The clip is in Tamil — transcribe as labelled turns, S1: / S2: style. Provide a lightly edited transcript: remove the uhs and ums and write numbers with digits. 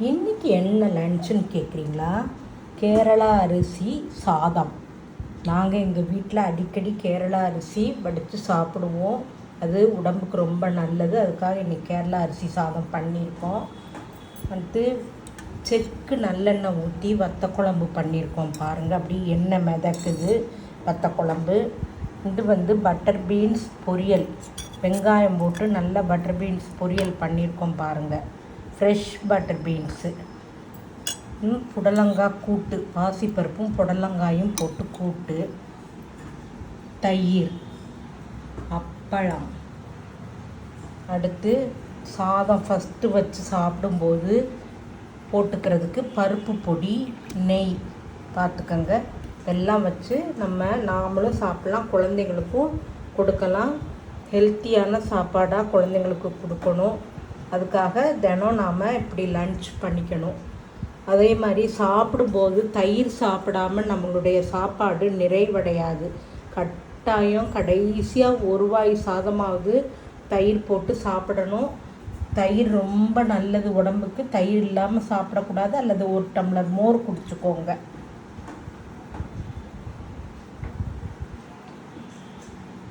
S1: இன்றைக்கி என்ன லன்ச்சுன்னு கேட்குறீங்களா? கேரளா அரிசி சாதம். நாங்கள் எங்கள் வீட்டில் அடிக்கடி கேரளா அரிசி வடித்து சாப்பிடுவோம். அது உடம்புக்கு ரொம்ப நல்லது. அதுக்காக இன்றைக்கி கேரளா அரிசி சாதம் பண்ணியிருக்கோம். செக்கு நல்லெண்ணெய் ஊற்றி வத்த குழம்பு பண்ணியிருக்கோம். பாருங்கள், அப்படி எண்ணெய் மிதக்குது வத்த குழம்பு. இது பட்டர் பீன்ஸ் பொரியல், வெங்காயம் போட்டு நல்லா பட்டர் பீன்ஸ் பொரியல் பண்ணியிருக்கோம். பாருங்கள், ஃப்ரெஷ் பட்டர் பீன்ஸு. புடலங்காய் கூட்டு, பாசிப்பருப்பும் புடலங்காயும் போட்டு கூட்டு, தயிர், அப்பளம். அடுத்து சாதம் ஃபஸ்ட்டு வச்சு சாப்பிடும்போது போட்டுக்கிறதுக்கு பருப்பு பொடி, நெய் பார்த்துக்கங்க. எல்லாம் வச்சு நாமளும் சாப்பிட்லாம், குழந்தைங்களுக்கும் கொடுக்கலாம். ஹெல்த்தியான சாப்பாடாக குழந்தைங்களுக்கு கொடுக்கணும். அதுக்காக தினம் நாம் இப்படி லன்ச் பண்ணிக்கணும். அதே மாதிரி சாப்பிடும்போது தயிர் சாப்பிடாமல் நம்மளுடைய சாப்பாடு நிறைவடையாது. கட்டாயம் கடைசியாக ஒரு வாய் சாதமாவது தயிர் போட்டு சாப்பிடணும். தயிர் ரொம்ப நல்லது உடம்புக்கு. தயிர் இல்லாமல் சாப்பிடக்கூடாது. அல்லது ஒரு டம்ளர் மோர் குடிச்சுக்கோங்க.